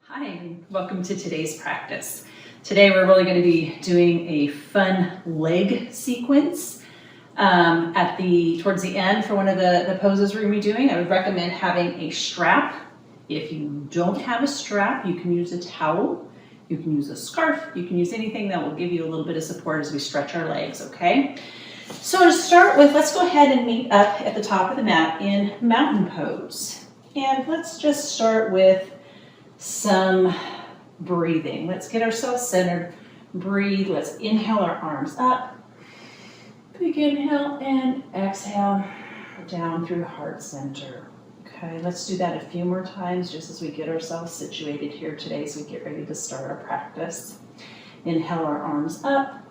Hi, and welcome to today's practice. Today we're really going to be doing a fun leg sequence. Towards the end for one of the poses we're going to be doing, I would recommend having a strap. If you don't have a strap, you can use a towel, you can use a scarf, you can use anything that will give you a little bit of support as we stretch our legs, okay? So to start with, let's go ahead and meet up at the top of the mat in mountain pose. And let's just start with some breathing. Let's get ourselves centered. Breathe. Let's inhale our arms up. Big inhale and exhale down through heart center. Okay, let's do that a few more times just as we get ourselves situated here today as we get ready to start our practice. Inhale our arms up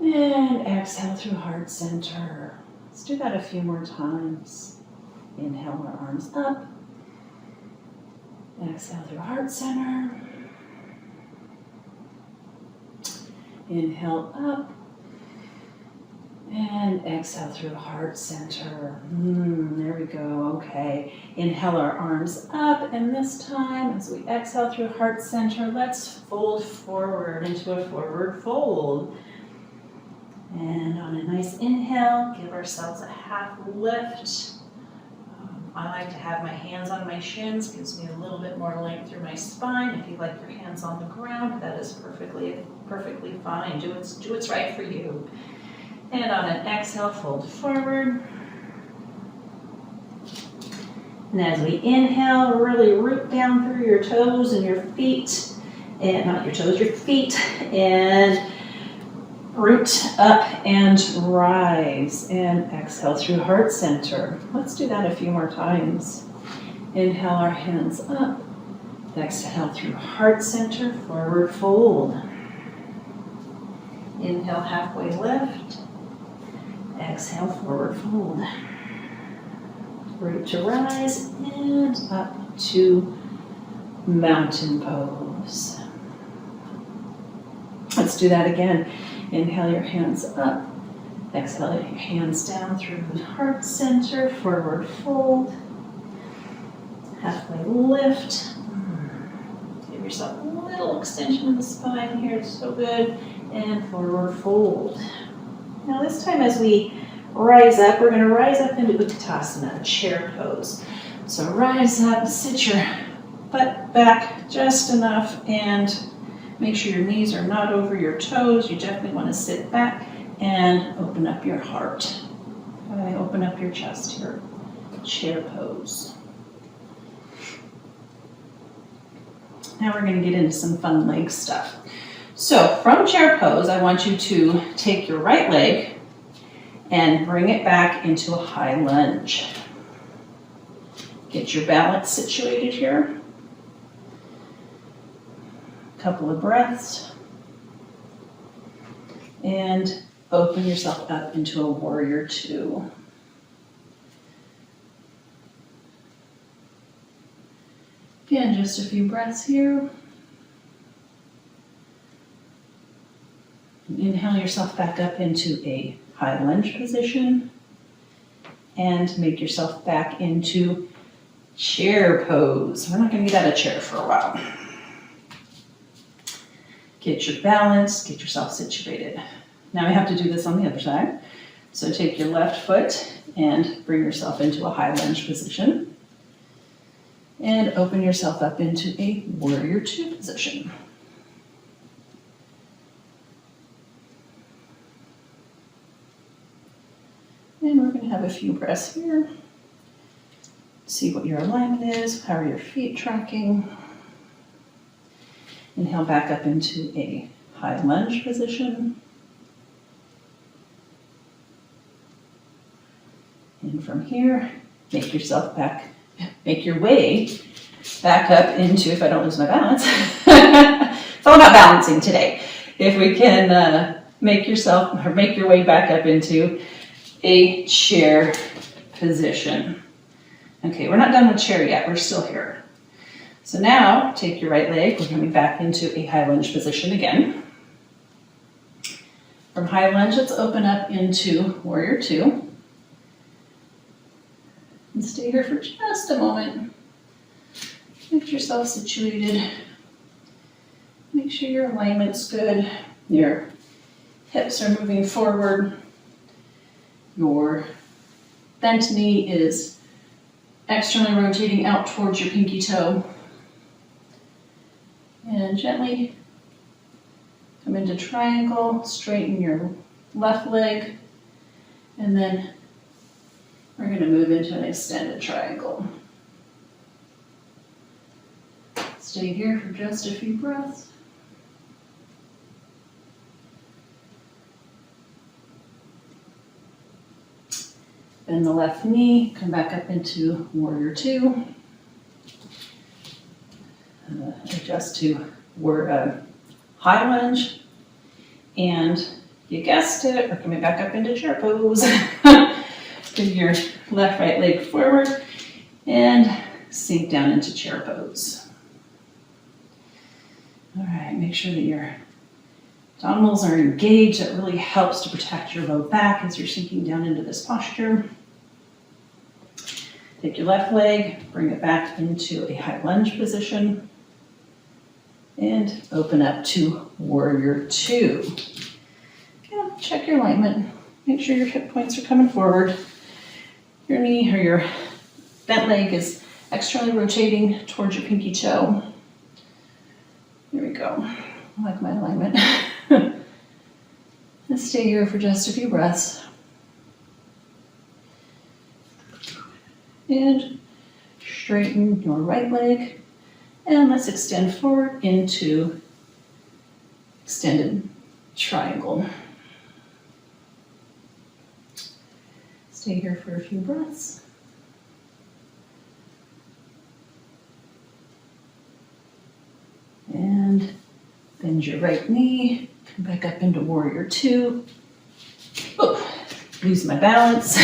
and exhale through heart center. Let's do that a few more times. Inhale our arms up. Exhale through heart center. Inhale up. And exhale through heart center. There we go. Okay. Inhale our arms up. And this time, as we exhale through heart center, let's fold forward into a forward fold. And on a nice inhale, give ourselves a half lift. I like to have my hands on my shins, gives me a little bit more length through my spine. If you like your hands on the ground, that is perfectly fine. Do what's right for you. And on an exhale, fold forward. And as we inhale, really root down through your toes and your feet, and not your toes, your feet, and root up and rise, and exhale through heart center. Let's do that a few more times. Inhale our hands up, exhale through heart center, forward fold. Inhale, halfway lift, exhale, forward fold. Root to rise, and up to mountain pose. Let's do that again. Inhale your hands up, exhale your hands down through the heart center, forward fold, halfway lift. Give yourself a little extension of the spine here, it's so good, and forward fold. Now this time as we rise up, we're going to rise up into Utkatasana, a chair pose. So rise up, sit your butt back just enough, and make sure your knees are not over your toes. You definitely want to sit back and open up your heart. Okay, open up your chest here. Chair pose. Now we're going to get into some fun leg stuff. So from chair pose, I want you to take your right leg and bring it back into a high lunge. Get your balance situated here. Couple of breaths, and open yourself up into a warrior two. Again, just a few breaths here. Inhale yourself back up into a high lunge position, and make yourself back into chair pose. We're not going to get out of chair for a while. Get your balance, get yourself situated. Now we have to do this on the other side. So take your left foot and bring yourself into a high lunge position. And open yourself up into a warrior two position. And we're going to have a few breaths here. See what your alignment is, how are your feet tracking. Inhale back up into a high lunge position. And from here, make your way back up into, if I don't lose my balance, it's all about balancing today. If we can make your way back up into a chair position. Okay, we're not done with chair yet, we're still here. So now, take your right leg, we're coming back into a high lunge position again. From high lunge, let's open up into warrior two. And stay here for just a moment. Get yourself situated. Make sure your alignment's good. Your hips are moving forward. Your bent knee is externally rotating out towards your pinky toe. And gently come into triangle, straighten your left leg, and then we're going to move into an extended triangle. Stay here for just a few breaths. Bend the left knee, come back up into Warrior Two. Adjust to high lunge, and you guessed it, we're coming back up into chair pose. Give your left, right leg forward and sink down into chair pose. All right, make sure that your abdominals are engaged. That really helps to protect your low back as you're sinking down into this posture. Take your left leg, bring it back into a high lunge position, and open up to Warrior Two. Okay, check your alignment. Make sure your hip points are coming forward. Your knee or your bent leg is externally rotating towards your pinky toe. There we go. I like my alignment. Let's stay here for just a few breaths. And straighten your right leg. And let's extend forward into extended triangle. Stay here for a few breaths. And bend your right knee, come back up into Warrior Two. Oh, lose my balance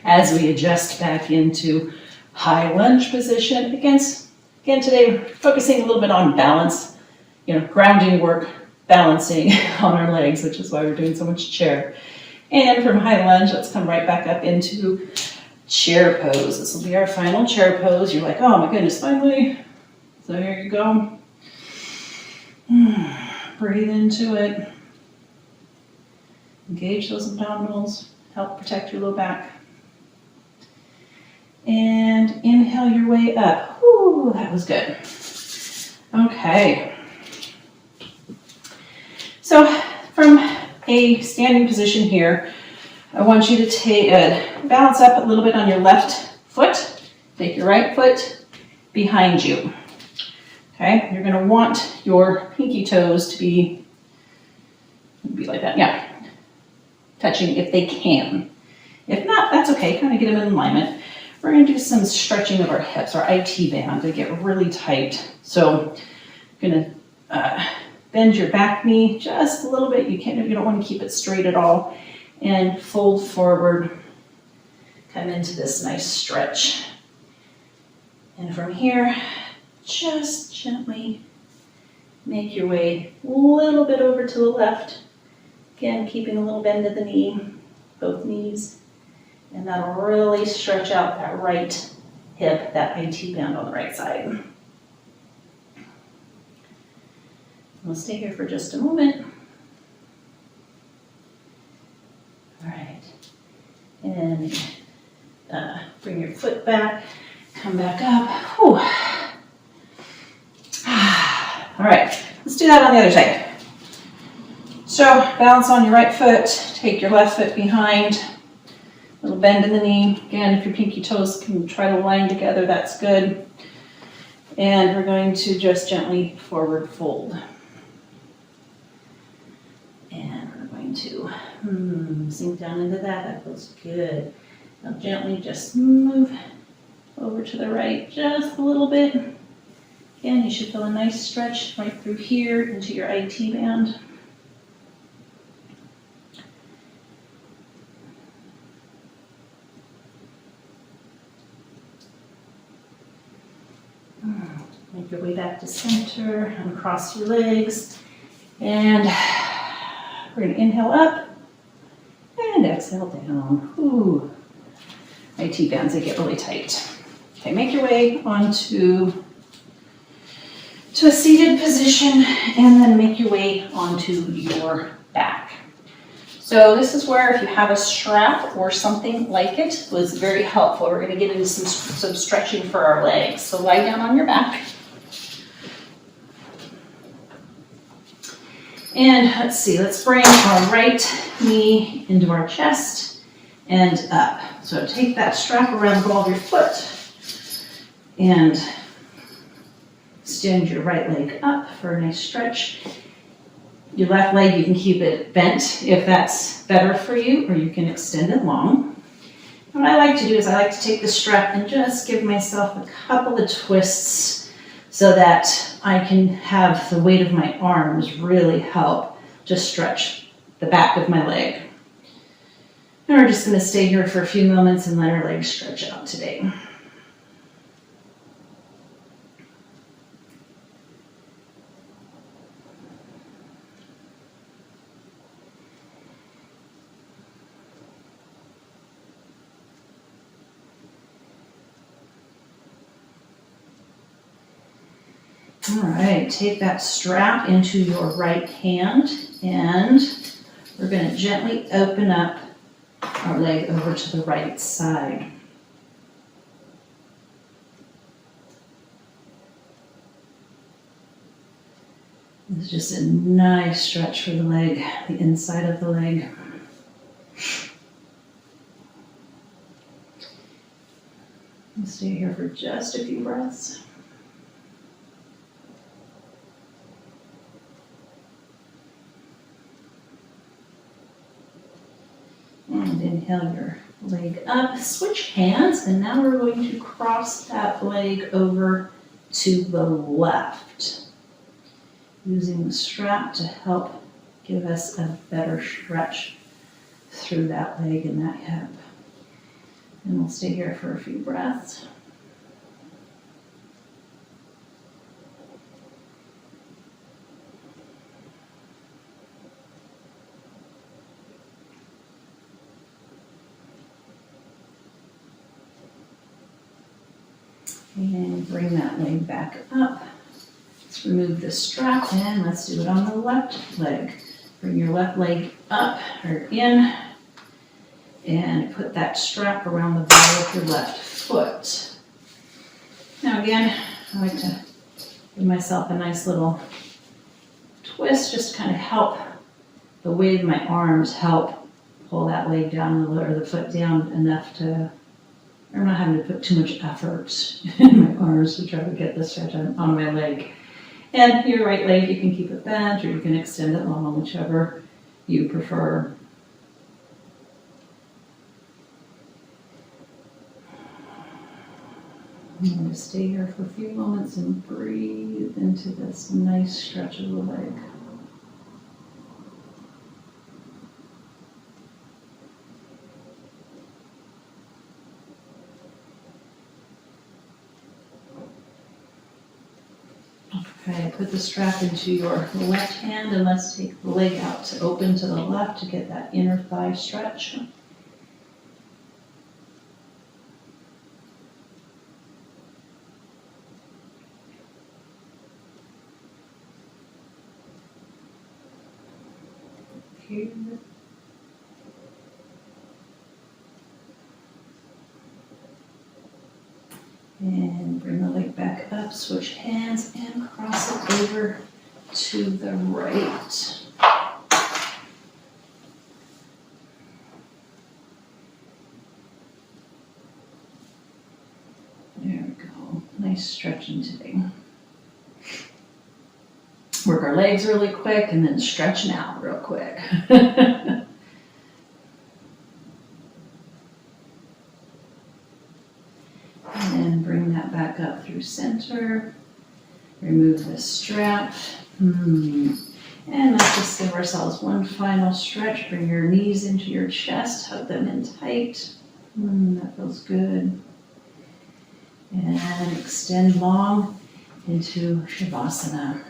as we adjust back into high lunge position. Again, today we're focusing a little bit on balance, grounding work, balancing on our legs, which is why we're doing so much chair. And from high lunge, let's come right back up into chair pose. This will be our final chair pose. You're like, oh my goodness, finally. So here you go. Breathe into it. Engage those abdominals. Help protect your low back. And inhale your way up. Whew, that was good. Okay. So from a standing position here, I want you to balance up a little bit on your left foot. Take your right foot behind you. Okay, you're going to want your pinky toes to be like that. Yeah, touching if they can. If not, that's okay. Kind of get them in alignment. We're going to do some stretching of our hips, our IT band. They get really tight. So I'm going to bend your back knee just a little bit. You don't want to keep it straight at all. And fold forward. Come into this nice stretch. And from here, just gently make your way a little bit over to the left. Again, keeping a little bend at the knee, both knees. And that'll really stretch out that right hip, that IT band on the right side. We'll stay here for just a moment. All right. And bring your foot back, come back up. Whew. All right, let's do that on the other side. So balance on your right foot, take your left foot behind, little bend in the knee. Again, if your pinky toes can try to line together, that's good. And we're going to just gently forward fold. And we're going to sink down into that. That feels good. Now gently just move over to the right just a little bit. Again, you should feel a nice stretch right through here into your IT band. Make your way back to center, uncross your legs, and we're going to inhale up and exhale down. Ooh. IT bands, they get really tight. Okay, make your way onto to a seated position and then make your way onto your back. So this is where if you have a strap or something like it, was very helpful. We're going to get into some stretching for our legs. So lie down on your back. And let's see, let's bring our right knee into our chest and up. So take that strap around the ball of your foot and extend your right leg up for a nice stretch. Your left leg, you can keep it bent if that's better for you, or you can extend it long. And what I like to do is I like to take the strap and just give myself a couple of twists so that I can have the weight of my arms really help to stretch the back of my leg. And we're just going to stay here for a few moments and let our legs stretch out today. All right, take that strap into your right hand and we're going to gently open up our leg over to the right side. This is just a nice stretch for the leg, the inside of the leg. Stay here for just a few breaths. And inhale your leg up, switch hands, and now we're going to cross that leg over to the left, using the strap to help give us a better stretch through that leg and that hip. And we'll stay here for a few breaths. And bring that leg back up. Let's remove the strap and let's do it on the left leg. Bring your left leg up or in and put that strap around the ball of your left foot. Now again, I like to give myself a nice little twist just to kind of help the weight of my arms help pull that leg down or the foot down enough to I'm not having to put too much effort in my arms to try to get the stretch on my leg. And your right leg, you can keep it bent or you can extend it long, whichever you prefer. I'm going to stay here for a few moments and breathe into this nice stretch of the leg. Okay, put the strap into your left hand and let's take the leg out to open to the left to get that inner thigh stretch. Here. And bring the leg back up, switch hands, and cross it over to the right. There we go. Nice stretching today. Work our legs really quick and then stretching out real quick. And bring that back up through center. Remove the strap. And let's just give ourselves one final stretch. Bring your knees into your chest, hug them in tight. That feels good. And extend long into Shavasana.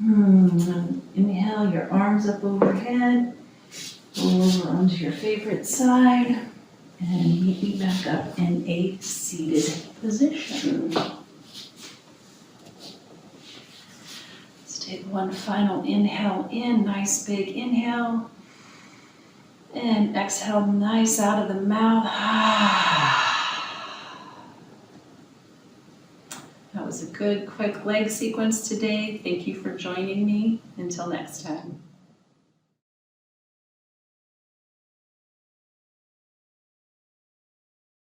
Inhale your arms up overhead, roll over onto your favorite side, and meet me back up in a seated position. Let's take one final inhale in, nice big inhale. And exhale nice out of the mouth. That was a good quick leg sequence today. Thank you for joining me. Until next time.